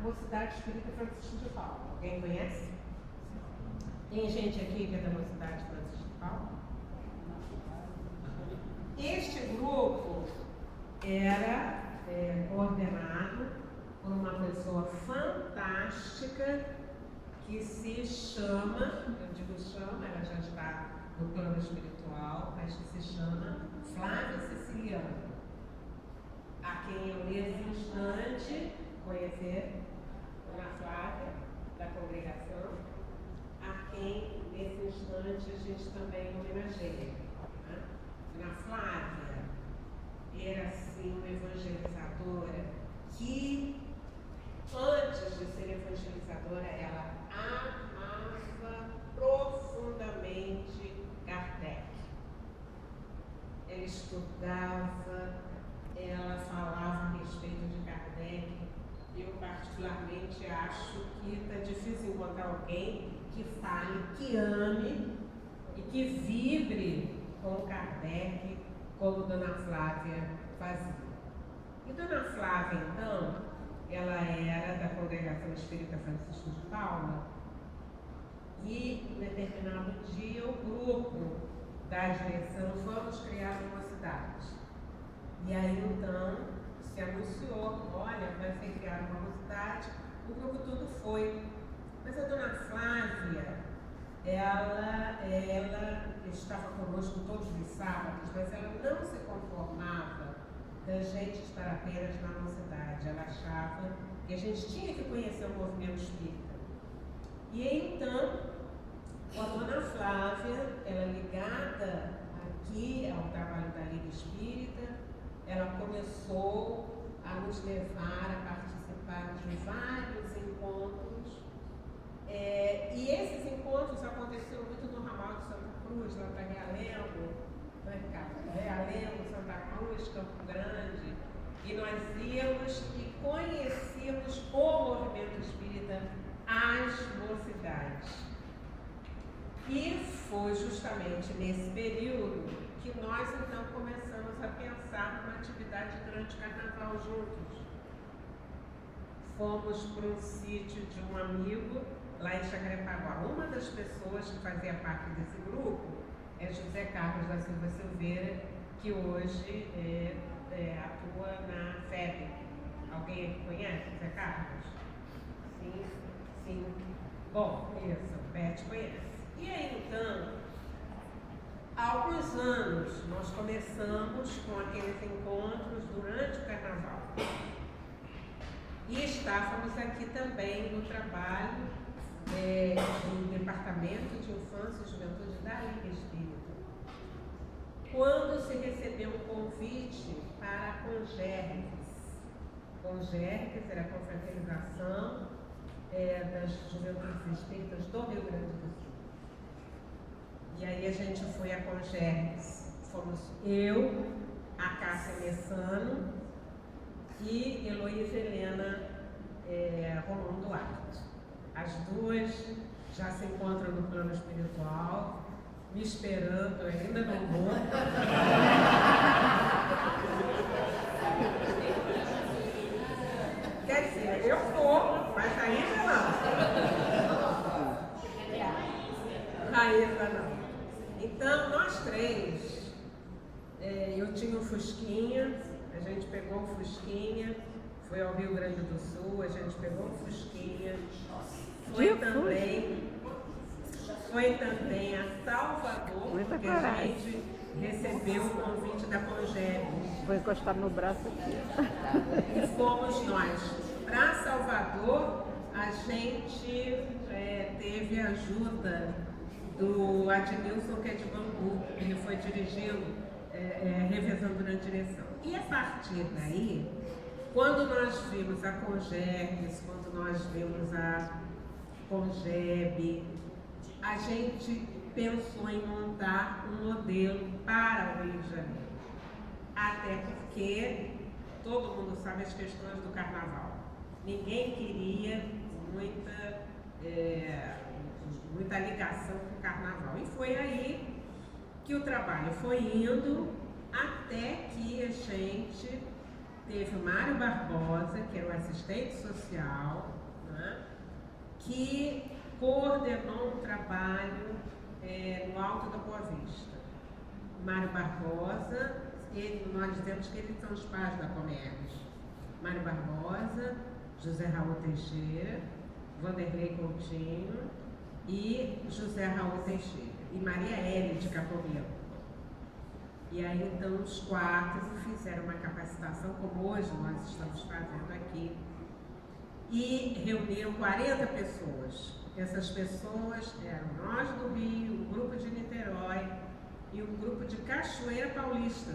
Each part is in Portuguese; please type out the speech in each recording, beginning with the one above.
Mocidade Espírita Francisco de Paula. Alguém conhece? Tem gente aqui que é da Mocidade Francisco de Paula? Este grupo era coordenado por uma pessoa fantástica que se chama, eu digo chama, ela já está no plano espiritual, mas que se chama Flávia Siciliano, a quem eu nesse instante conhecer Dona Flávia, da congregação, a quem, nesse instante, a gente também homenageia. Né? Dona Flávia era, assim, uma evangelizadora que, antes de ser evangelizadora, ela amava profundamente Kardec. Ela estudava, ela falava a respeito de Kardec. Eu, particularmente, acho que está difícil encontrar alguém que fale, que ame e que vibre com Kardec, como Dona Flávia fazia. E Dona Flávia, então, ela era da Congregação Espírita Francisco de Paula e, em determinado dia, o grupo da direção vamos criar uma cidade. E aí, então, se anunciou, olha, vai ser criada uma mocidade, o grupo todo foi. Mas a Dona Flávia, ela estava conosco todos os sábados, mas ela não se conformava da gente estar apenas na mocidade. Ela achava que a gente tinha que conhecer o movimento espírita. E então, a Dona Flávia, ela ligada aqui ao trabalho da Liga Espírita, ela começou a nos levar a participar de vários encontros, e esses encontros aconteceram muito no ramal de Santa Cruz, lá para Realengo, Realengo, Santa Cruz, Campo Grande, e nós íamos e conhecíamos o movimento espírita, as mocidades. E foi justamente nesse período que nós então começamos a pensar numa atividade durante o carnaval juntos. Fomos para um sítio de um amigo lá em Jacarepaguá. Uma das pessoas que fazia parte desse grupo é José Carlos da Silva Silveira, que hoje atua na FEB. Alguém aqui conhece José Carlos? Sim, sim. Bom, isso, Beth conhece. E aí então, há alguns anos, nós começamos com aqueles encontros durante o carnaval. E estávamos aqui também no trabalho do Departamento de Infância e Juventude da Liga Espírita. Quando se recebeu um convite para a Congerques. Congerques era a confraternização das Juventudes Espíritas do Rio Grande do Sul. E aí a gente foi a Congerques. Fomos eu, a Cássia Messano e Heloísa Helena Romão Duarte. As duas já se encontram no plano espiritual, me esperando, eu ainda não vou. Quer dizer, eu vou, mas ainda não. Ainda não. Então, nós três, eu tinha um Fusquinha, a gente pegou um Fusquinha, foi ao Rio Grande do Sul, a gente pegou um Fusquinha, foi também a Salvador, porque a gente recebeu o convite da Congêneres. Vou encostar meu braço aqui. E fomos nós. Para Salvador, a gente teve ajuda do Admilson, que é de Bangu, ele foi dirigindo, revezando na direção. E a partir daí, quando nós vimos a Congeps, quando nós vimos a Congeb, a gente pensou em montar um modelo para o Rio de Janeiro. Até porque todo mundo sabe as questões do carnaval. Ninguém queria muita ligação com o carnaval. E foi aí que o trabalho foi indo, até que a gente teve o Mário Barbosa, que era o assistente social, né, que coordenou um trabalho no Alto da Boa Vista. Mário Barbosa, nós dizemos que eles são os pais da Comerge. Mário Barbosa, José Raul Teixeira, Vanderlei Coutinho e José Raul Teixeira, e Maria Hélia de Capoeira. E aí então os quatro fizeram uma capacitação, como hoje nós estamos fazendo aqui, e reuniram 40 pessoas. Essas pessoas eram nós do Rio, um grupo de Niterói e um grupo de Cachoeira Paulista.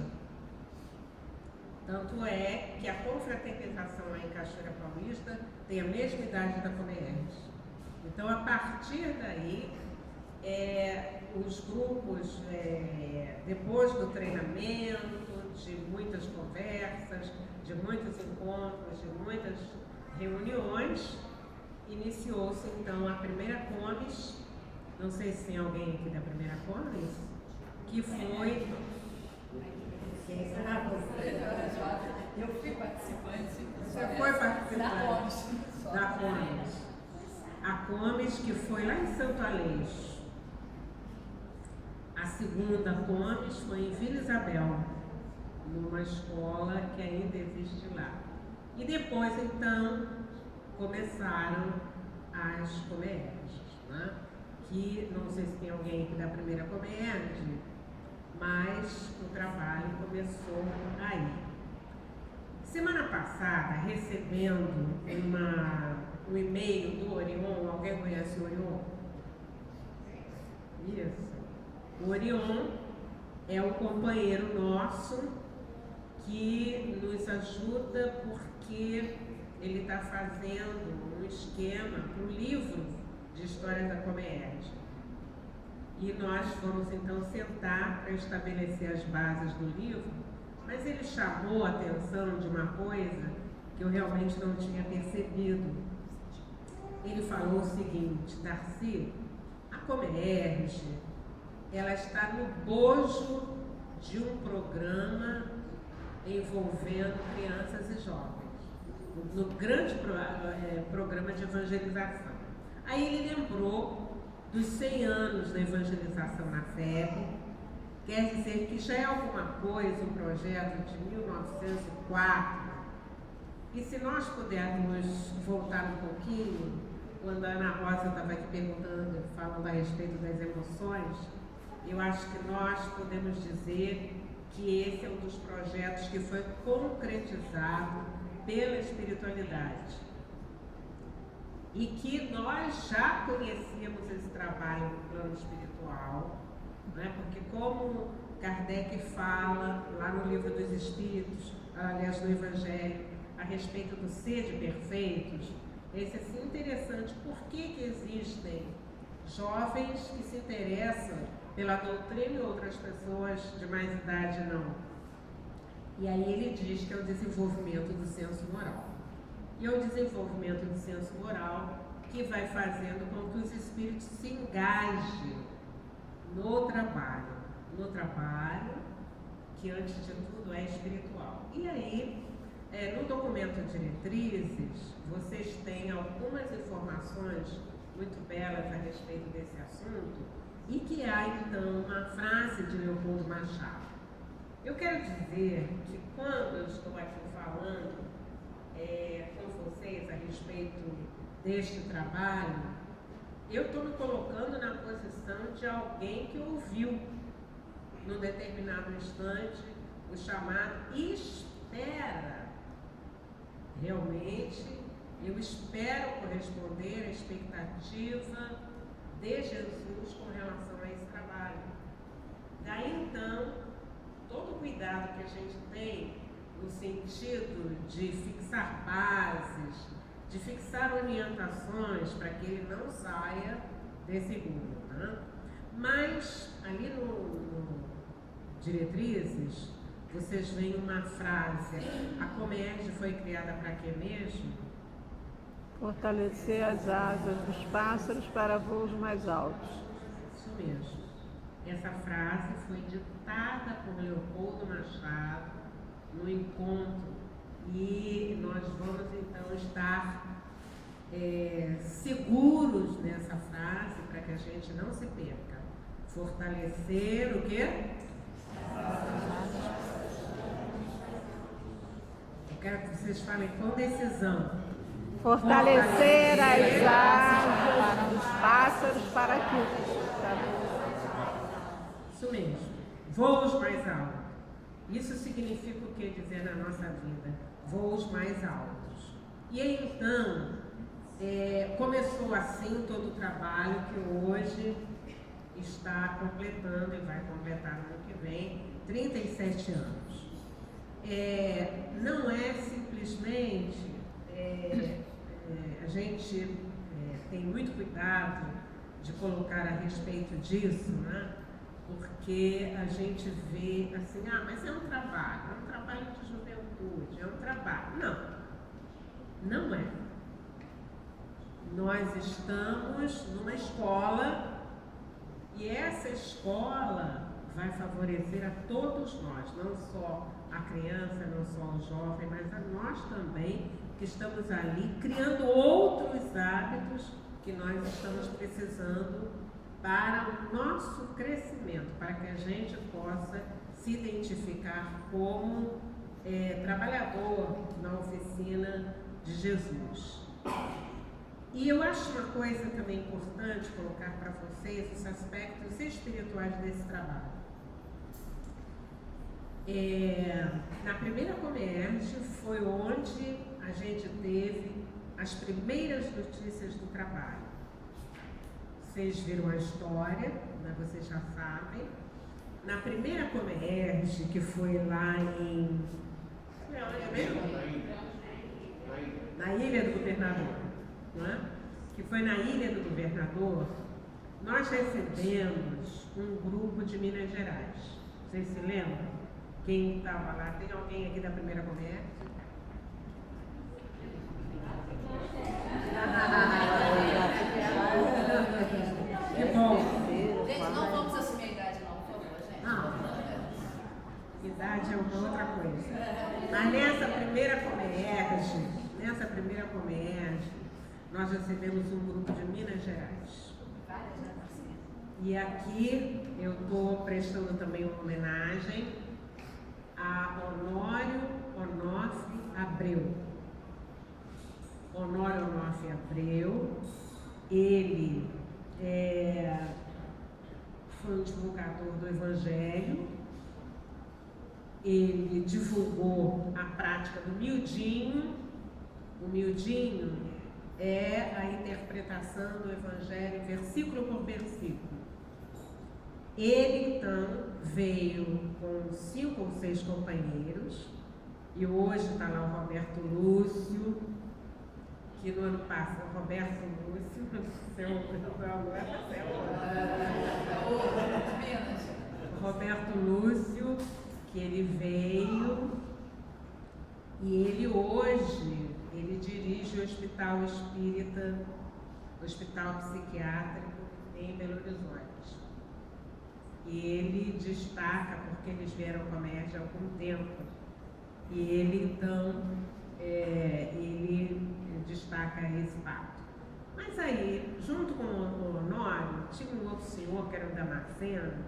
Tanto é que a confraternização lá em Cachoeira Paulista tem a mesma idade da Comerge. Então, a partir daí, os grupos, depois do treinamento, de muitas conversas, de muitos encontros, de muitas reuniões, iniciou-se então a primeira Comes, não sei se tem alguém aqui da primeira Comes, que foi... Eu fui participante. Você foi participante da Comes. A Comes que foi lá em Santo Aleixo. A segunda Comes foi em Vila Isabel, numa escola que ainda existe lá. E depois, então, começaram as Comerges, né? Que não sei se tem alguém aqui da primeira Comerge, mas o trabalho começou aí. Semana passada, recebendo um e-mail do Orion, alguém conhece o Orion? Isso. O Orion é um companheiro nosso que nos ajuda porque ele está fazendo um esquema para o livro de História da Comerge. E nós vamos então sentar para estabelecer as bases do livro, mas ele chamou a atenção de uma coisa que eu realmente não tinha percebido. Ele falou o seguinte: Darcy, a Comerge, ela está no bojo de um programa envolvendo crianças e jovens, no grande programa de evangelização. Aí ele lembrou dos 100 anos da evangelização na FEB, quer dizer que já é alguma coisa, um projeto de 1904, e se nós pudermos voltar um pouquinho, quando a Ana Rosa estava aqui perguntando, falando a respeito das emoções, eu acho que nós podemos dizer que esse é um dos projetos que foi concretizado pela espiritualidade. E que nós já conhecíamos esse trabalho no plano espiritual, né? Porque como Kardec fala lá no Livro dos Espíritos, aliás no Evangelho, a respeito do ser de perfeitos, esse é assim interessante. Por que existem jovens que se interessam pela doutrina e outras pessoas de mais idade não? E aí ele diz que é o desenvolvimento do senso moral. E é o desenvolvimento do senso moral que vai fazendo com que os espíritos se engajem no trabalho que antes de tudo é espiritual. E aí, no documento Diretrizes, vocês têm algumas informações muito belas a respeito desse assunto, e que há então uma frase de Leopoldo Machado. Eu quero dizer que quando eu estou aqui falando com vocês a respeito deste trabalho, eu estou me colocando na posição de alguém que ouviu, num determinado instante, o chamado espera. Realmente, eu espero corresponder à expectativa de Jesus com relação a esse trabalho. Daí então, todo o cuidado que a gente tem no sentido de fixar bases, de fixar orientações para que ele não saia desse rumo, né? Mas ali no diretrizes, vocês veem uma frase: a Comerge foi criada para quê mesmo? Fortalecer as asas dos pássaros para voos mais altos. Isso mesmo. Essa frase foi ditada por Leopoldo Machado no encontro, e nós vamos então estar seguros nessa frase para que a gente não se perca. Fortalecer o quê? Eu quero que vocês falem com decisão. Fortalecer as asas dos pássaros para que... Isso mesmo. Voos mais altos. Isso significa o que dizer na nossa vida? Voos mais altos. E aí, então, começou assim todo o trabalho que hoje está completando e vai completar no ano que vem 37 anos. Não é simplesmente, a gente tem muito cuidado de colocar a respeito disso, né? Porque a gente vê assim, mas é um trabalho de juventude, é um trabalho. Não é. Nós estamos numa escola e essa escola vai favorecer a todos nós, não só a criança, não só o jovem, mas a nós também, que estamos ali criando outros hábitos que nós estamos precisando para o nosso crescimento, para que a gente possa se identificar como trabalhador na oficina de Jesus. E eu acho uma coisa também importante colocar para vocês os aspectos espirituais desse trabalho. Na primeira Comerge foi onde a gente teve as primeiras notícias do trabalho. Vocês viram a história, né? Vocês já sabem. Na primeira Comerge, que foi lá em... Na Ilha do Governador, né? Que foi na Ilha do Governador, nós recebemos um grupo de Minas Gerais. Vocês se lembram? Quem estava lá? Tem alguém aqui da primeira Comerge? Que bom. Gente, não vamos assumir a idade não, por favor, gente. Idade é uma outra coisa. Mas nessa primeira Comerge, nós recebemos um grupo de Minas Gerais. E aqui eu estou prestando também uma homenagem a Honório Onofre Abreu. Honório Onofre Abreu, ele foi um divulgador do Evangelho, ele divulgou a prática do miudinho. O miudinho é a interpretação do Evangelho versículo por versículo. Ele então veio com 5 ou 6 companheiros, e hoje está lá o Roberto Lúcio, que no ano passado, Roberto Lúcio, Roberto Lúcio, que ele veio, e ele hoje, ele dirige o Hospital Espírita, Hospital Psiquiátrico em Belo Horizonte. E ele destaca, porque eles vieram com a Comerge há algum tempo, e ele então, ele destaca esse fato. Mas aí, junto com o Honório, tinha um outro senhor, que era o Damasceno,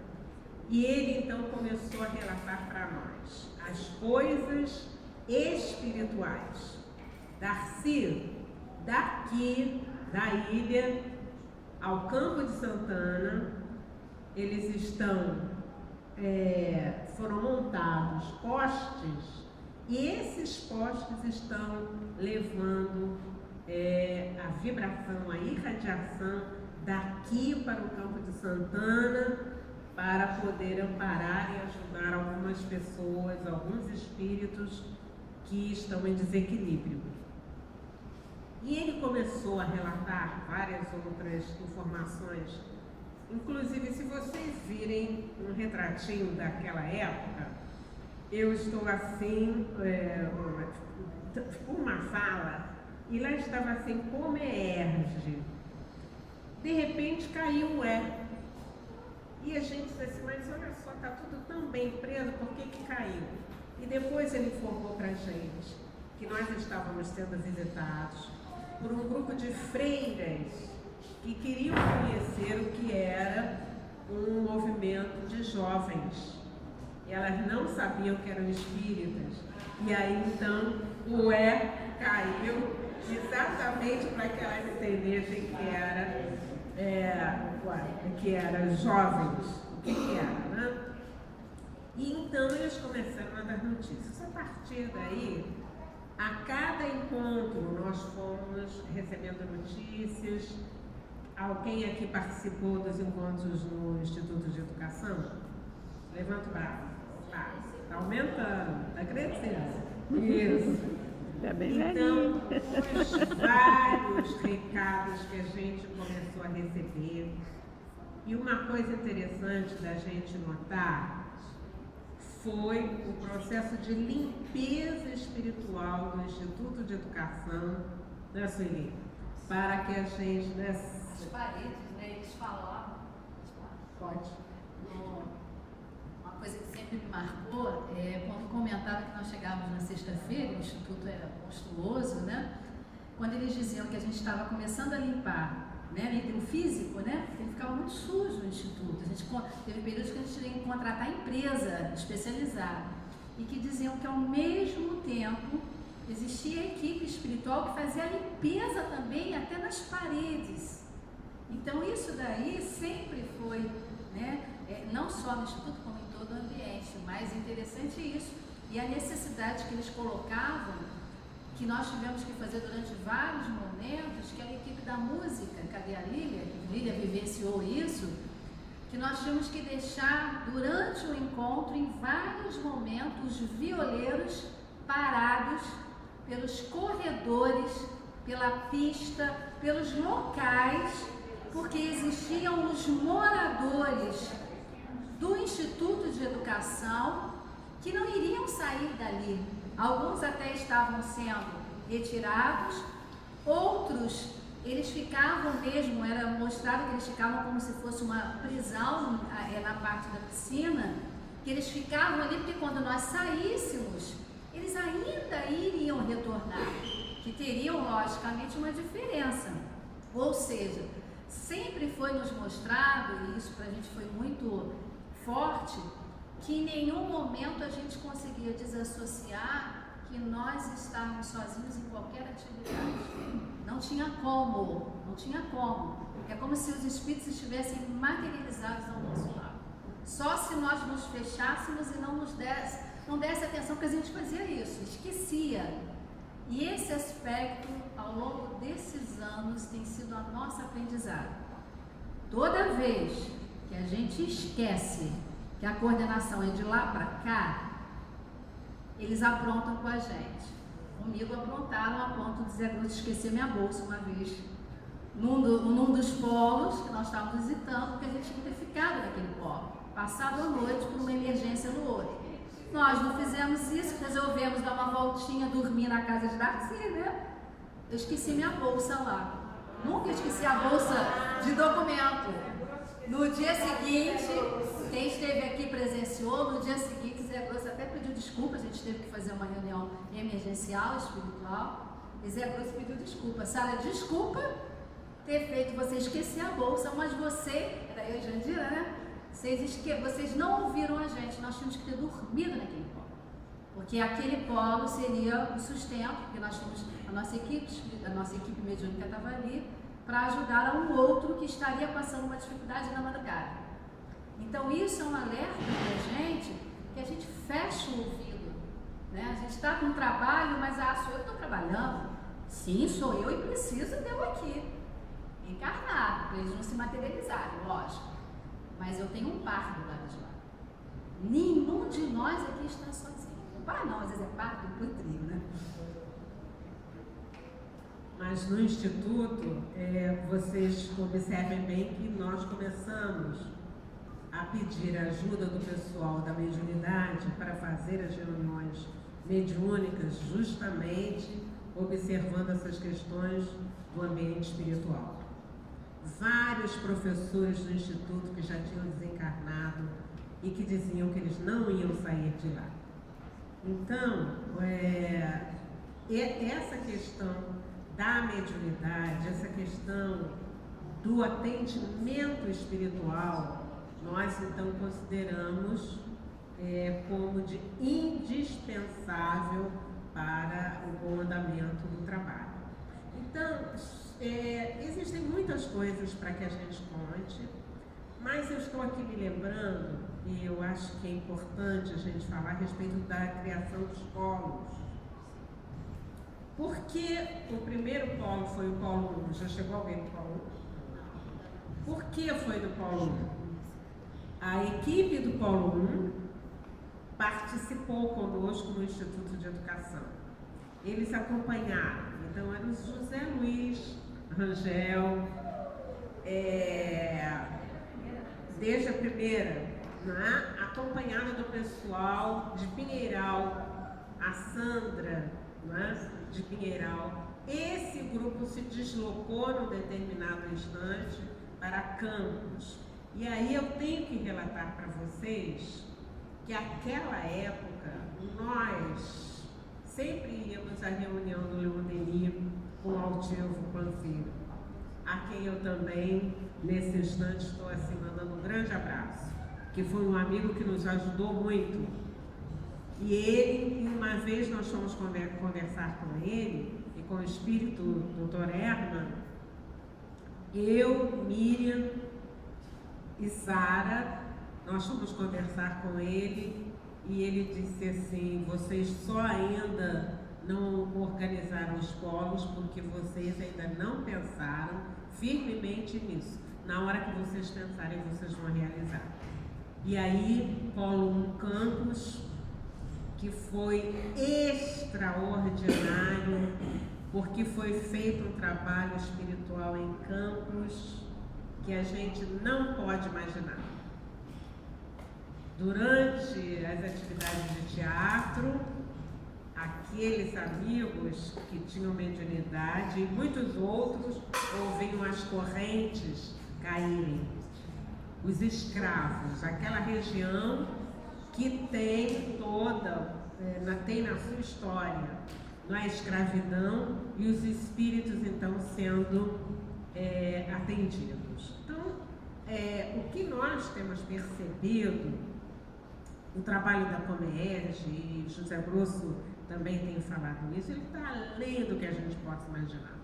e ele então começou a relatar para nós as coisas espirituais. Darcy, daqui da ilha ao Campo de Santana, eles foram montados postes, e esses postes estão levando a vibração, a irradiação daqui para o Campo de Santana para poder amparar e ajudar algumas pessoas, alguns espíritos que estão em desequilíbrio. E ele começou a relatar várias outras informações. Inclusive, se vocês virem um retratinho daquela época, eu estou assim, uma fala, e lá estava assim, como emerge. De repente caiu o E. E a gente disse assim, mas olha só, está tudo tão bem preso, por que que caiu? E depois ele informou para a gente que nós estávamos sendo visitados por um grupo de freiras que queriam conhecer o que era um movimento de jovens. Elas não sabiam que eram espíritas. E aí então o E caiu exatamente para que elas entendessem que era jovens, o que era, né? E então eles começaram a dar notícias. A partir daí, a cada encontro nós fomos recebendo notícias. Alguém aqui participou dos encontros no Instituto de Educação? Levanta o braço. Está aumentando, está crescendo. Isso. Então, os vários recados que a gente começou a receber. E uma coisa interessante da gente notar foi o processo de limpeza espiritual do Instituto de Educação, né, Sueli? Para que a gente... As paredes, né, eles falavam. Pode. Uma coisa que sempre me marcou é quando comentaram que nós chegávamos na sexta-feira, o Instituto era monstruoso, né? Quando eles diziam que a gente estava começando a limpar, né, o físico, né? Ele ficava muito sujo no Instituto. A gente teve períodos que a gente tinha que contratar empresa especializada e que diziam que ao mesmo tempo existia a equipe espiritual que fazia a limpeza também até nas paredes. Então isso daí sempre foi, né, não só no Instituto como em todo o ambiente, mas interessante isso. E a necessidade que eles colocavam, que nós tivemos que fazer durante vários momentos, que a equipe da música, cadê a Lília? Lília vivenciou isso, que nós tínhamos que deixar durante o encontro, em vários momentos, os violeiros parados pelos corredores, pela pista, pelos locais, porque existiam os moradores do Instituto de Educação que não iriam sair dali. Alguns até estavam sendo retirados, outros, eles ficavam mesmo, era mostrado que eles ficavam como se fosse uma prisão na parte da piscina, que eles ficavam ali porque quando nós saíssemos, eles ainda iriam retornar, que teriam logicamente uma diferença. Ou seja, sempre foi nos mostrado, e isso para a gente foi muito forte, que em nenhum momento a gente conseguia desassociar que nós estávamos sozinhos em qualquer atividade. Não tinha como, não tinha como. É como se os espíritos estivessem materializados ao nosso lado. Só se nós nos fechássemos e não desse atenção, porque a gente fazia isso, esquecia. E esse aspecto, ao longo desses anos, tem sido a nossa aprendizado. Toda vez que a gente esquece que a coordenação é de lá para cá, eles aprontam com a gente. Comigo aprontaram a ponto de Zé Grosso esquecer minha bolsa uma vez, num dos polos que nós estávamos visitando, porque a gente tinha que ter ficado naquele polo, passado a noite por uma emergência no outro. Nós não fizemos isso, resolvemos dar uma voltinha, dormir na casa de Darcy, né? Eu esqueci minha bolsa lá. Nunca esqueci a bolsa de documento. No dia seguinte, quem esteve aqui presenciou, no dia seguinte, Zé Grosso até pediu desculpa, a gente teve que fazer uma reunião emergencial, espiritual, e Zé Grosso pediu desculpa. Sara, desculpa ter feito você esquecer a bolsa, mas você, era eu e Jandira, né? Vocês não ouviram a gente, nós tínhamos que ter dormido naquele polo, porque aquele polo seria o sustento, porque nós tínhamos a nossa equipe mediúnica estava ali para ajudar a um outro que estaria passando uma dificuldade na madrugada. Então isso é um alerta para a gente, que a gente fecha o ouvido, né? A gente está com trabalho, mas sou eu que estou trabalhando. Sim, sou eu e preciso de eu aqui. encarnaram, para eles não se materializarem, lógico. Mas eu tenho um par do lado de lá. Nenhum de nós aqui está sozinho. O par não, às vezes é par do trio, né? Mas no Instituto, vocês observem bem que nós começamos a pedir a ajuda do pessoal da mediunidade para fazer as reuniões mediúnicas, justamente observando essas questões do ambiente espiritual. Vários professores do Instituto que já tinham desencarnado e que diziam que eles não iam sair de lá. Então, essa questão da mediunidade, essa questão do atendimento espiritual, nós então consideramos como de indispensável para o bom andamento do trabalho. Então, existem muitas coisas para que a gente conte, mas eu estou aqui me lembrando, e eu acho que é importante a gente falar a respeito da criação dos polos. Por que o primeiro polo foi o polo 1? Já chegou alguém do polo 1? Por que foi do polo 1? A equipe do polo 1 participou conosco no Instituto de Educação. Eles acompanharam, então era o José Luiz Rangel, desde a primeira, né? Acompanhada do pessoal de Pinheiral, a Sandra, né? De Pinheiral. Esse grupo se deslocou num determinado instante para Campos. E aí eu tenho que relatar para vocês que aquela época nós sempre íamos à reunião do Leonderi com o Altivo Panfiro, a quem eu também, nesse instante, estou assim mandando um grande abraço, que foi um amigo que nos ajudou muito. E ele, uma vez nós fomos conversar com ele e com o espírito do Dr. Herman, eu, Miriam e Sara, nós fomos conversar com ele e ele disse assim: vocês só ainda não organizaram os polos porque vocês ainda não pensaram firmemente nisso. Na hora que vocês pensarem, vocês vão realizar. E aí, Polo 1 Campos, que foi extraordinário, porque foi feito um trabalho espiritual em Campos que a gente não pode imaginar. Durante as atividades de teatro, aqueles amigos que tinham mediunidade e muitos outros ouviam as correntes caírem. Os escravos, aquela região que tem tem na sua história a escravidão e os espíritos então sendo atendidos. Então, o que nós temos percebido, o trabalho da Comerge, e José Grosso também tem falado nisso, ele está além do que a gente possa imaginar.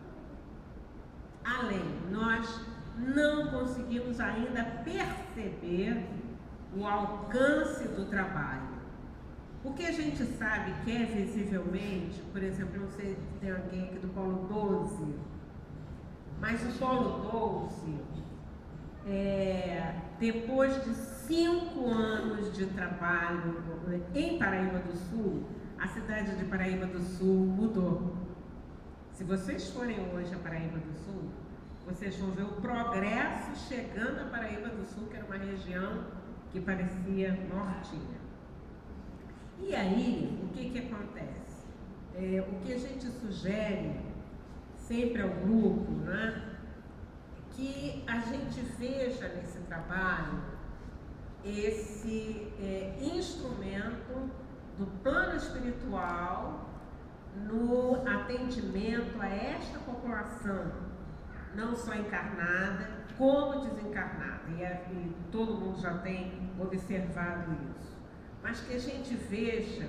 Além, nós não conseguimos ainda perceber o alcance do trabalho. O que a gente sabe que é visivelmente, por exemplo, não sei se tem alguém aqui do Polo 12, mas o Polo 12, depois de 5 anos de trabalho em Paraíba do Sul, a cidade de Paraíba do Sul mudou. Se vocês forem hoje a Paraíba do Sul, vocês vão ver o progresso chegando a Paraíba do Sul, que era uma região que parecia mortinha. E aí, o que acontece? O que a gente sugere sempre ao grupo, né? Que a gente veja nesse trabalho esse instrumento do plano espiritual no atendimento a esta população, não só encarnada, como desencarnada, e todo mundo já tem observado isso, mas que a gente veja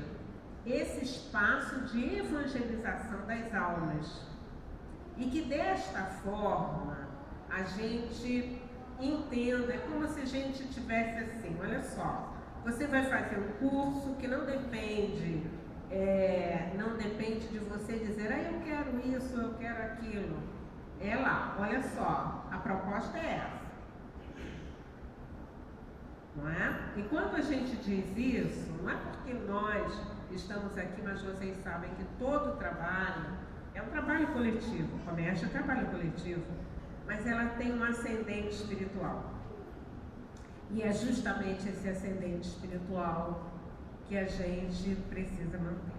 esse espaço de evangelização das almas, e que desta forma a gente entenda, é como se a gente tivesse assim, olha só, você vai fazer um curso que não depende de você dizer, eu quero isso, eu quero aquilo. é lá, olha só, a proposta é essa. Não é? E quando a gente diz isso, não é porque nós estamos aqui, mas vocês sabem que todo trabalho é um trabalho coletivo. O comércio é trabalho coletivo, mas ela tem um ascendente espiritual. E é justamente esse ascendente espiritual que a gente precisa manter.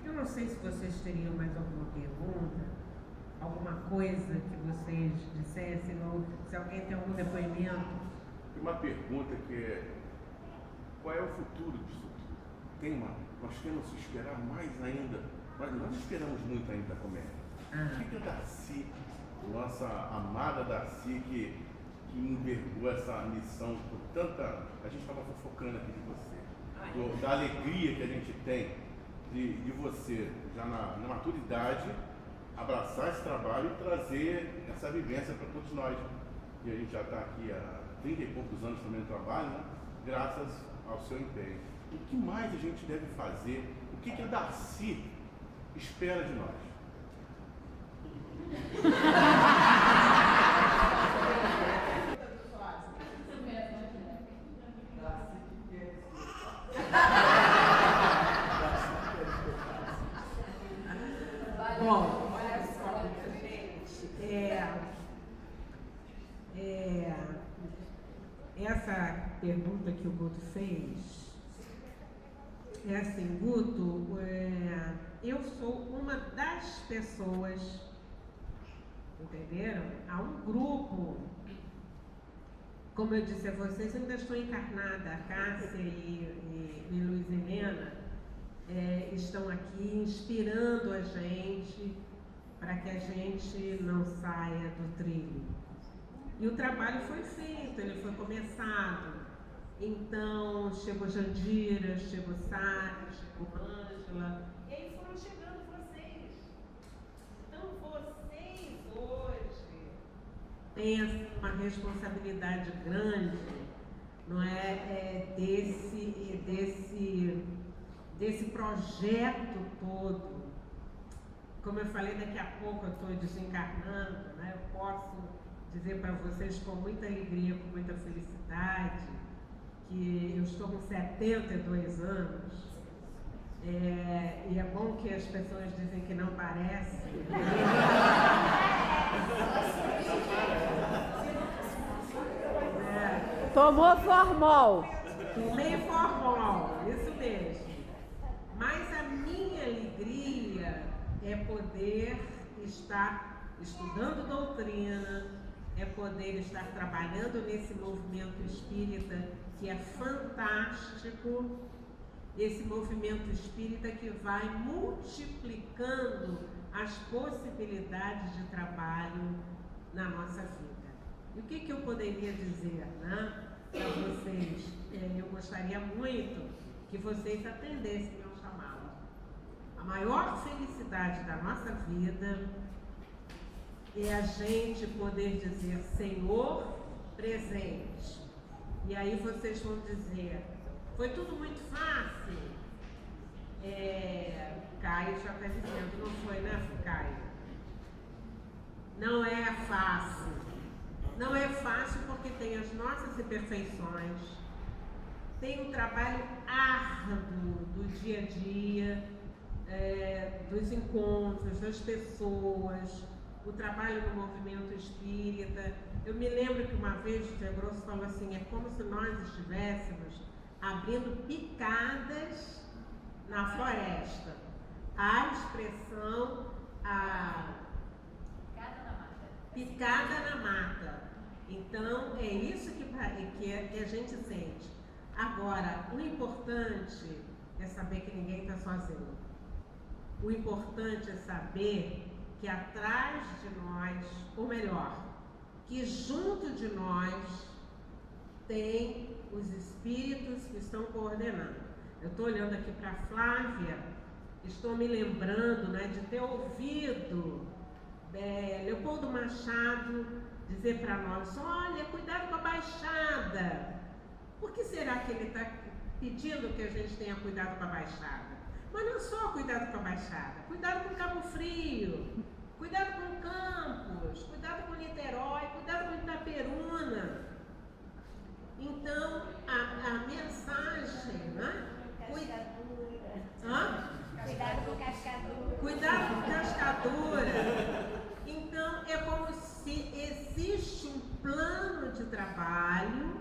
Eu não sei se vocês teriam mais alguma pergunta, alguma coisa que vocês dissessem, ou se alguém tem algum depoimento. Uma pergunta que é: qual é o futuro disso tudo? Nós temos que esperar mais ainda, mas nós esperamos muito ainda da comédia. O que a Darcy, nossa amada Darcy, que envergou essa missão por tanta... A gente estava fofocando aqui de você, da alegria que a gente tem de você, já na maturidade, abraçar esse trabalho e trazer essa vivência para todos nós. E a gente já está aqui há 30 e poucos anos também no trabalho, né? Graças ao seu empenho. O que mais a gente deve fazer? O que a Darcy espera de nós? Bom, olha só, gente, essa pergunta que o Guto fez, é assim, Guto, eu sou uma das pessoas, entenderam? Há um grupo, como eu disse a vocês, eu ainda estou encarnada, a Cássia e Luiz Helena estão aqui inspirando a gente para que a gente não saia do trilho. E o trabalho foi feito, ele foi começado. Então, chegou Jandira, chegou Sara, chegou Ângela, e aí foram chegando vocês. Então, vocês hoje têm uma responsabilidade grande, não é, desse projeto todo. Como eu falei, daqui a pouco eu estou desencarnando, né? Eu posso dizer para vocês com muita alegria, com muita felicidade, que eu estou com 72 anos, e é bom que as pessoas dizem que não parece. Tomou formol. Tomei formol, isso mesmo. Mas a minha alegria é poder estar estudando doutrina, é poder estar trabalhando nesse movimento espírita que é fantástico, esse movimento espírita que vai multiplicando as possibilidades de trabalho na nossa vida. E o que eu poderia dizer, né, para vocês? Eu gostaria muito que vocês atendessem ao chamado. A maior felicidade da nossa vida é a gente poder dizer: Senhor, presente. E aí vocês vão dizer: foi tudo muito fácil. Caio já está dizendo, não foi, né, Caio? Não é fácil. Não é fácil porque tem as nossas imperfeições, tem o trabalho árduo do dia a dia, dos encontros, das pessoas, o trabalho no movimento espírita. Eu me lembro que uma vez o Zé Grosso falou assim: é como se nós estivéssemos abrindo picadas na floresta. A expressão, picada na mata. Então, é isso que a gente sente. Agora, o importante é saber que ninguém está sozinho. O importante é saber que atrás de nós, ou melhor, que junto de nós tem os espíritos que estão coordenando. Eu estou olhando aqui para a Flávia, estou me lembrando, né, de ter ouvido Leopoldo Machado dizer para nós: olha, cuidado com a Baixada. Por que será que ele está pedindo que a gente tenha cuidado com a Baixada? Mas não só cuidado com a Baixada, cuidado com Cabo Frio, cuidado com Campos, cuidado com Niterói, cuidado com Itaperuna. Então, a mensagem, né? Cuidado com cascadura. Cuidado com cascadura. Então, é como se existe um plano de trabalho,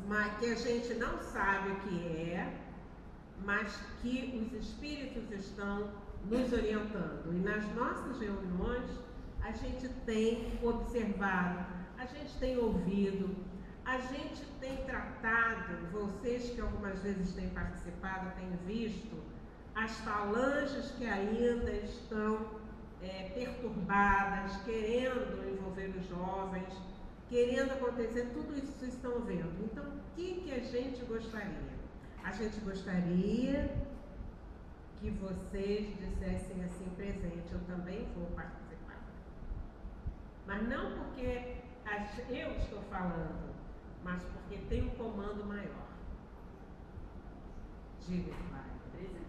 mas que a gente não sabe o que é, mas que os espíritos estão nos orientando. E nas nossas reuniões, a gente tem observado, a gente tem ouvido, a gente tem tratado, vocês que algumas vezes têm participado, têm visto, as falanges que ainda estão perturbadas, querendo envolver os jovens, querendo acontecer, tudo isso vocês estão vendo. Então, o que a gente gostaria? A gente gostaria que vocês dissessem assim, presente, eu também vou participar. Mas não porque eu estou falando, mas porque tem um comando maior. Diga, vai. Presente.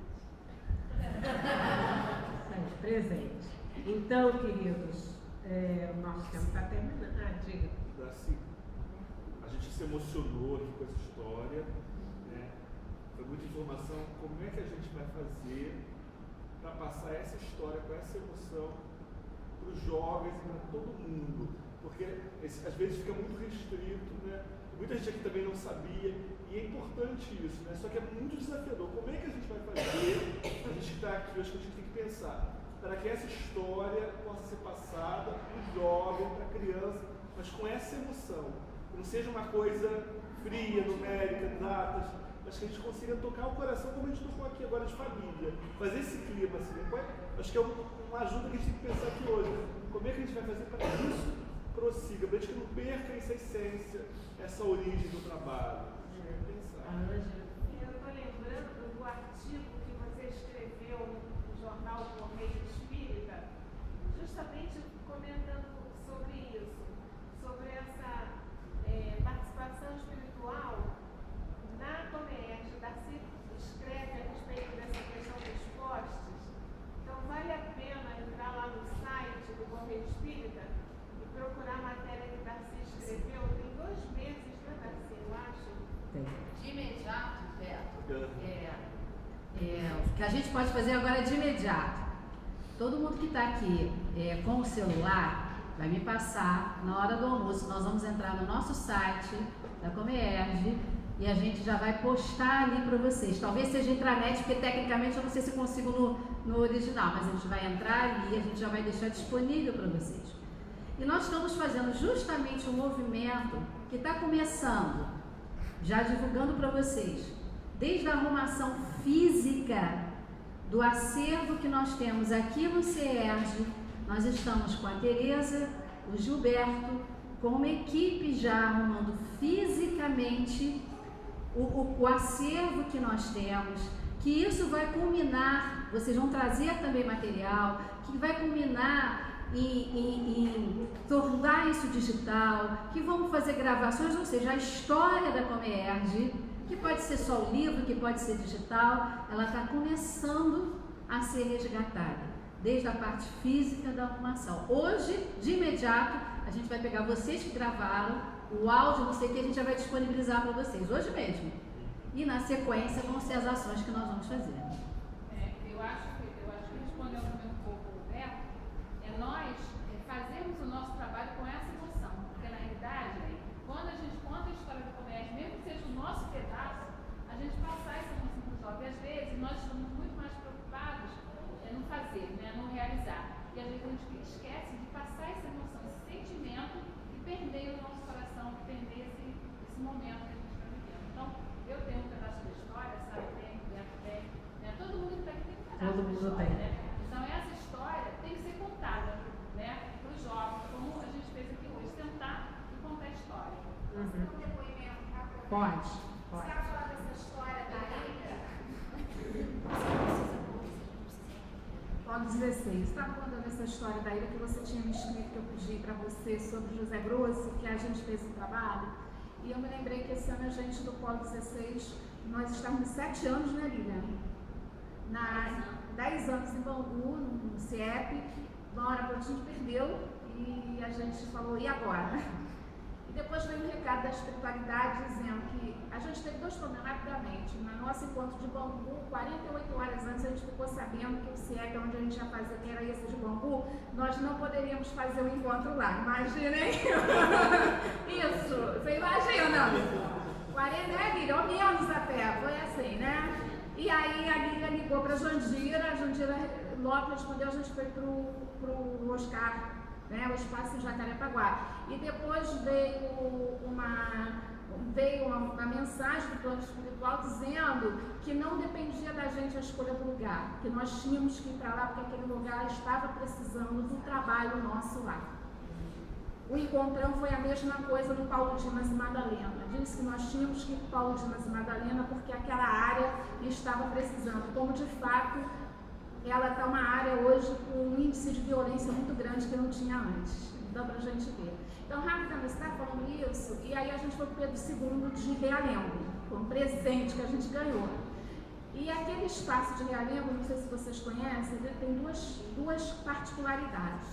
Presente. Então, queridos, o nosso tempo está terminando. Diga. Assim, a gente se emocionou aqui com essa história, né? Foi muita informação. Como é que a gente vai fazer para passar essa história com essa emoção para os jovens e para todo mundo? Porque às vezes fica muito restrito, né? Muita gente aqui também não sabia, e é importante isso, né? Só que é muito desafiador. Como é que a gente vai fazer? A gente está aqui, acho que a gente tem que pensar para que essa história possa ser passada para o jovem, para a criança, mas com essa emoção. Que não seja uma coisa fria, numérica, datas, mas que a gente consiga tocar o coração como a gente tocou aqui agora de família. Fazer esse clima, assim, acho que é uma ajuda que a gente tem que pensar aqui hoje. Como é que a gente vai fazer para que isso prossiga, para a gente não perca essa essência, essa origem do trabalho. Eu estou lembrando do artigo que você escreveu no jornal Correio Espírita, justamente comentando sobre isso, sobre essa participação espiritual na Comércio. Darcy escreve a respeito dessa questão dos postes. Então vale a pena entrar lá no site do Correio Espírita e procurar a matéria que Darcy escreveu. Tem 2 meses, né, Darcy, eu acho? De imediato, Beto, o que a gente pode fazer agora é de imediato. Todo mundo que está aqui com o celular vai me passar na hora do almoço. Nós vamos entrar no nosso site da Comerge e a gente já vai postar ali para vocês. Talvez seja intranet, porque tecnicamente eu não sei se consigo no original, mas a gente vai entrar ali e a gente já vai deixar disponível para vocês. E nós estamos fazendo justamente um movimento que está começando, já divulgando para vocês, desde a arrumação física do acervo que nós temos aqui no CERJ. Nós estamos com a Tereza, o Gilberto, com uma equipe já arrumando fisicamente o acervo que nós temos, que isso vai culminar, vocês vão trazer também material, que vai culminar em tornar isso digital, que vamos fazer gravações, ou seja, a história da Comerge, que pode ser só o livro, que pode ser digital, ela está começando a ser resgatada, desde a parte física da arrumação. Hoje, de imediato, a gente vai pegar vocês que gravaram, o áudio, não sei o que, a gente já vai disponibilizar para vocês, hoje mesmo. E na sequência vão ser as ações que nós vamos fazer. Eu acho que respondendo também um pouco o Beto, nós fazemos o nosso trabalho com essa emoção, porque na realidade, quando a gente conta a história do comércio, mesmo que seja o nosso pedaço, a gente passar essa emoção para o jovem. Às vezes nós estamos muito mais preocupados no fazer, no realizar. E às vezes a gente esquece de passar essa emoção, esse sentimento que permeia o nosso coração, que permeia esse momento que a gente está vivendo. Então, eu tenho um pedaço da história, sabe? Todo mundo que está aqui tem um pedaço da história, né? Então, essa história tem que ser contada, para os jovens, como a gente fez aqui hoje, sentar e contar a história. Posso dar um depoimento rápido? Pode. Você estava falando dessa história da ilha? Paulo 16, estava contando essa história da ilha que você tinha me escrito, que eu pedi para você sobre José Grosso, que a gente fez o trabalho. E eu me lembrei que esse ano a gente do Polo 16, nós estávamos 7 anos, né, Lilian? 10 anos em Bangu, no CIEP, uma hora a gente perdeu e a gente falou, e agora? E depois veio o recado da espiritualidade dizendo que a gente teve 2 problemas rapidamente. No nosso encontro de Bangu, 48 horas antes, a gente ficou sabendo que o CIEP, onde a gente ia fazer, que era esse de Bangu, nós não poderíamos fazer o encontro lá. Imaginem isso, você imagina? 40, né, Guilherme? Ou menos até, foi assim, né? E aí a Guilherme ligou para a Jandira logo respondeu, a gente foi pro Oscar, né, o espaço em Jacarepaguá. E depois veio uma mensagem do plano espiritual dizendo que não dependia da gente a escolha do lugar, que nós tínhamos que ir para lá porque aquele lugar estava precisando do trabalho nosso lá. O encontrão foi a mesma coisa no Paulo Dimas e Madalena. Disse que nós tínhamos que ir para Paulo Dimas e Madalena porque aquela área estava precisando, como de fato ela está uma área hoje com um índice de violência muito grande que não tinha antes. Dá para a gente ver. Então, rapidamente, você está falando isso, e aí a gente foi para o Pedro II de Realengo, foi um presente que a gente ganhou. E aquele espaço de Realengo, não sei se vocês conhecem, ele tem duas particularidades.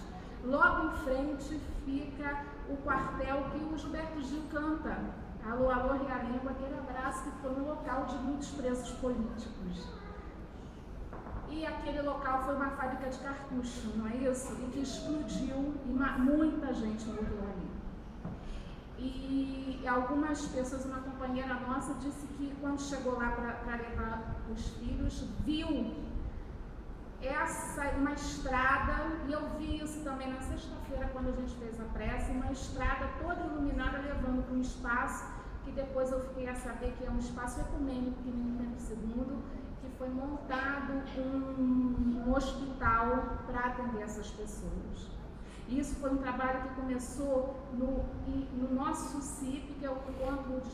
Logo em frente fica o quartel que o Gilberto Gil canta. Alô, alô, Realengo, aquele abraço que foi um local de muitos presos políticos. E aquele local foi uma fábrica de cartucho, não é isso? E que explodiu e muita gente morreu ali. E algumas pessoas, uma companheira nossa, disse que quando chegou lá para levar os filhos, viu uma estrada, e eu vi isso também na sexta-feira quando a gente fez a prece, uma estrada toda iluminada levando para um espaço que depois eu fiquei a saber que é um espaço ecumênico que nem Pedro II, que foi montado um hospital para atender essas pessoas. Isso foi um trabalho que começou no nosso CIP, que é o encontro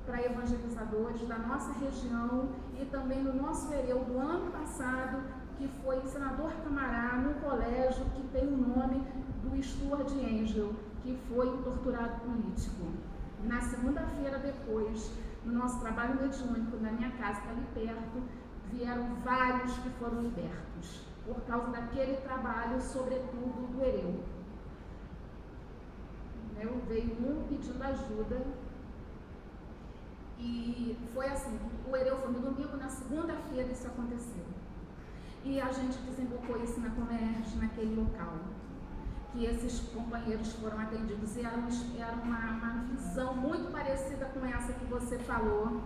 para evangelizadores da nossa região, e também no nosso EREU do ano passado, que foi em Senador Camará, no colégio que tem o nome do Stuart Angel, que foi um torturado político. Na segunda-feira depois, no nosso trabalho mediúnico, na minha casa, que é ali perto, vieram vários que foram libertos, por causa daquele trabalho, sobretudo do EREU. Veio um pedindo ajuda, e foi assim, o EREU foi no domingo, na segunda-feira isso aconteceu. E a gente desembocou isso na Comércio, naquele local, que esses companheiros foram atendidos, e era uma visão muito parecida com essa que você falou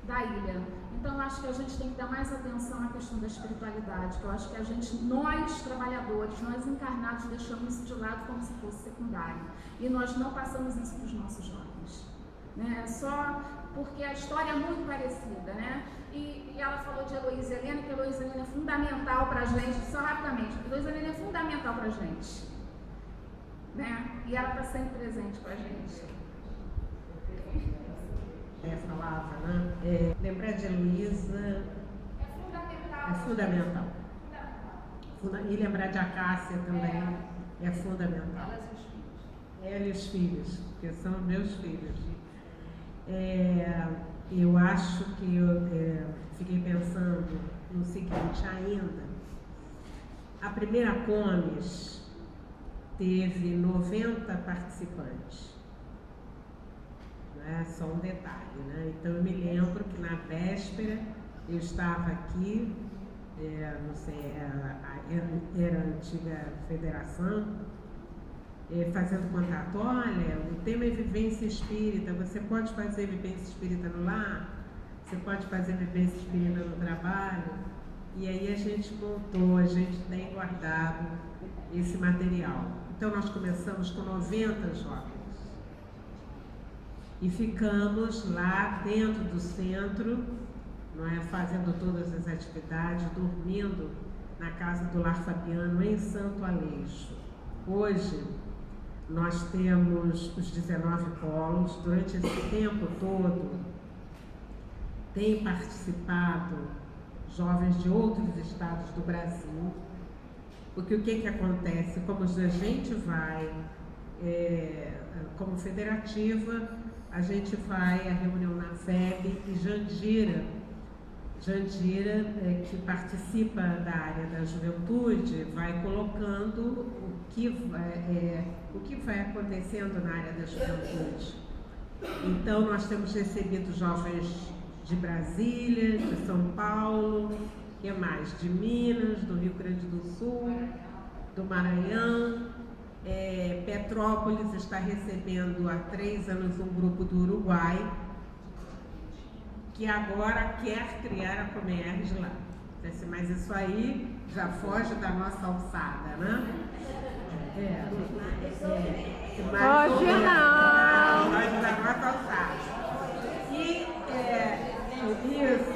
da ilha. Então, eu acho que a gente tem que dar mais atenção à questão da espiritualidade, que eu acho que nós trabalhadores, nós encarnados, deixamos isso de lado como se fosse secundário. E nós não passamos isso para os nossos jovens. Né? Só porque a história é muito parecida, né? E ela falou de Heloísa Helena, que Heloísa Helena é fundamental para a gente, só rapidamente, Heloísa Helena é fundamental para a gente. Né? E ela está sempre presente com a gente. Falava, né? Lembrar de Heloísa é fundamental. E lembrar de Acácia também é fundamental. Ela e os filhos, que são meus filhos. Eu acho que eu fiquei pensando no seguinte ainda. A primeira Comes teve 90 participantes. Só um detalhe, né? Então eu me lembro que na véspera eu estava aqui, não sei, era a antiga federação, fazendo contato. Olha, o tema é vivência espírita, você pode fazer vivência espírita no lar, você pode fazer vivência espírita no trabalho, e aí a gente montou, a gente tem guardado esse material. Então nós começamos com 90 jovens. E ficamos lá dentro do centro, não é, fazendo todas as atividades, dormindo na casa do Lar Fabiano, em Santo Aleixo. Hoje, nós temos os 19 polos. Durante esse tempo todo, têm participado jovens de outros estados do Brasil, porque o que acontece? Como a gente vai, como federativa, a gente vai à reunião na FEB e Jandira Jandira, que participa da área da juventude, vai colocando o que vai acontecendo na área da juventude. Então, nós temos recebido jovens de Brasília, de São Paulo, que mais? De Minas, do Rio Grande do Sul, do Maranhão. Petrópolis está recebendo há 3 anos um grupo do Uruguai, que agora quer criar a Comerge lá. Mas isso aí já foge da nossa alçada, né? Hoje não! Foge da nossa alçada. E isso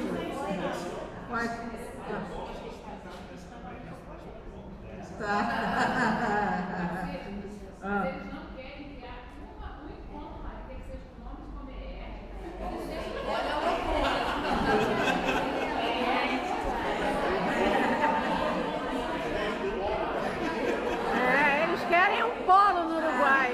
pode... Mas eles não querem criar um encontro lá, tem que ser com o nome de Comerge. Eles querem um polo no Uruguai.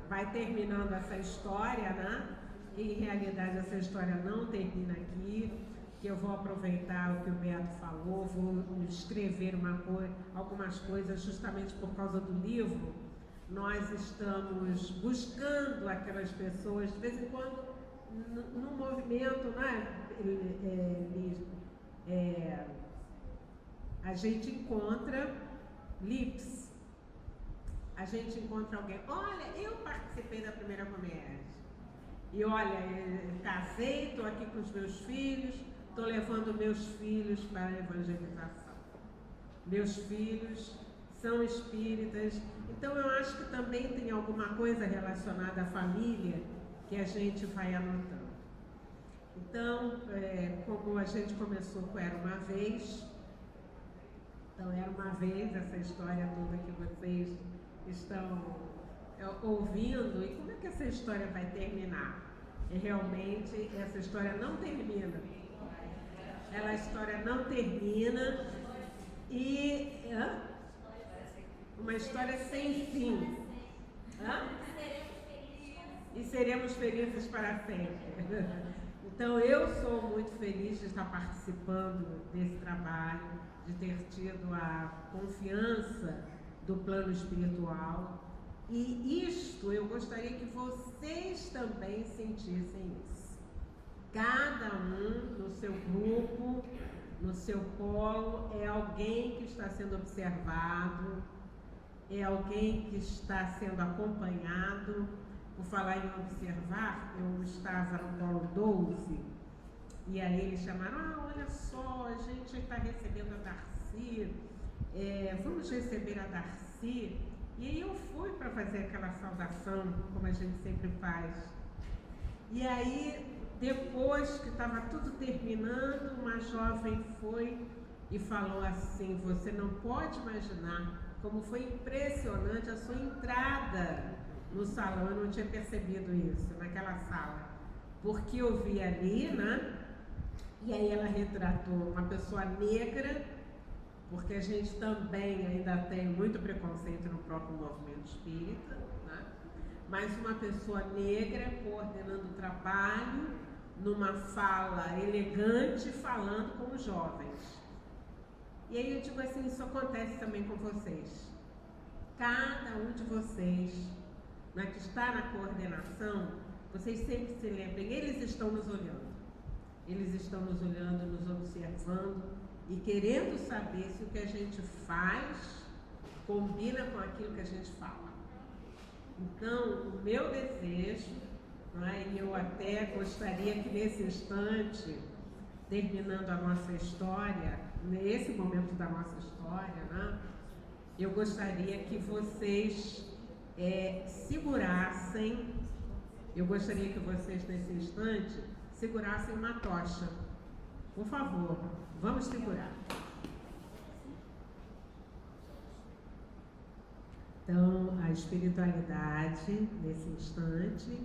Vai terminando essa história, né? E, em realidade, essa história não termina aqui, que eu vou aproveitar o que o Beto falou, vou escrever algumas coisas justamente por causa do livro. Nós estamos buscando aquelas pessoas, de vez em quando, no movimento, né? A gente encontra LIPS. A gente encontra alguém, olha, eu participei da primeira Comerge. E olha, casei, estou aqui com os meus filhos, estou levando meus filhos para a evangelização. Meus filhos são espíritas. Então eu acho que também tem alguma coisa relacionada à família que a gente vai anotando. Então, como a gente começou com Era Uma Vez, então Era Uma Vez, essa história toda que vocês estão ouvindo, e como é que essa história vai terminar? E realmente essa história não termina. A história não termina e uma história sem fim. E seremos felizes para sempre. Então eu sou muito feliz de estar participando desse trabalho, de ter tido a confiança do plano espiritual, e isto eu gostaria que vocês também sentissem isso. Cada um no seu grupo, no seu polo, é alguém que está sendo observado, é alguém que está sendo acompanhado. Por falar em observar, eu estava no polo 12 e aí eles chamaram, olha só, a gente está recebendo a Darcy, vamos receber a Darcy. E aí eu fui para fazer aquela saudação, como a gente sempre faz. E aí, depois que estava tudo terminando, uma jovem foi e falou assim, você não pode imaginar como foi impressionante a sua entrada no salão. Eu não tinha percebido isso, naquela sala. Porque eu vi ali, né? E aí ela retratou uma pessoa negra, porque a gente também ainda tem muito preconceito no próprio movimento espírita, né? Mas uma pessoa negra coordenando o trabalho, numa fala elegante, falando com os jovens. E aí eu digo assim, isso acontece também com vocês. Cada um de vocês, né, que está na coordenação, vocês sempre se lembrem, eles estão nos olhando. Eles estão nos olhando, nos observando e querendo saber se o que a gente faz combina com aquilo que a gente fala. Então, o meu desejo, né, e eu até gostaria que nesse instante, terminando a nossa história, nesse momento da nossa história, né, eu gostaria que vocês segurassem, eu gostaria que vocês nesse instante segurassem uma tocha. Por favor, vamos segurar. Então, a espiritualidade, nesse instante,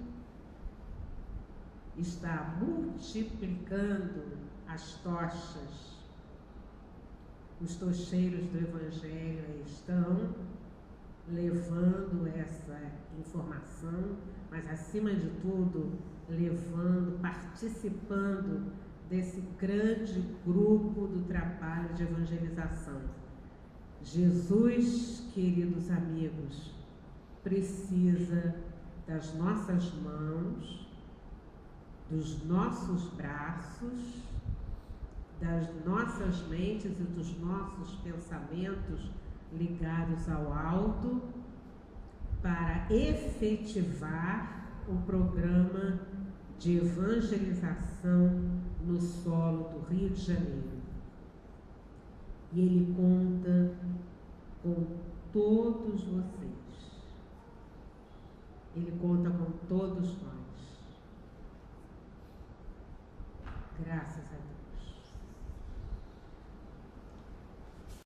está multiplicando as tochas. Os tocheiros do Evangelho estão levando essa informação, mas acima de tudo, levando, participando desse grande grupo do trabalho de evangelização. Jesus, queridos amigos, precisa das nossas mãos, dos nossos braços, das nossas mentes e dos nossos pensamentos ligados ao alto para efetivar o programa de evangelização no solo do Rio de Janeiro. E ele conta com todos vocês. Ele conta com todos nós. Graças a Deus.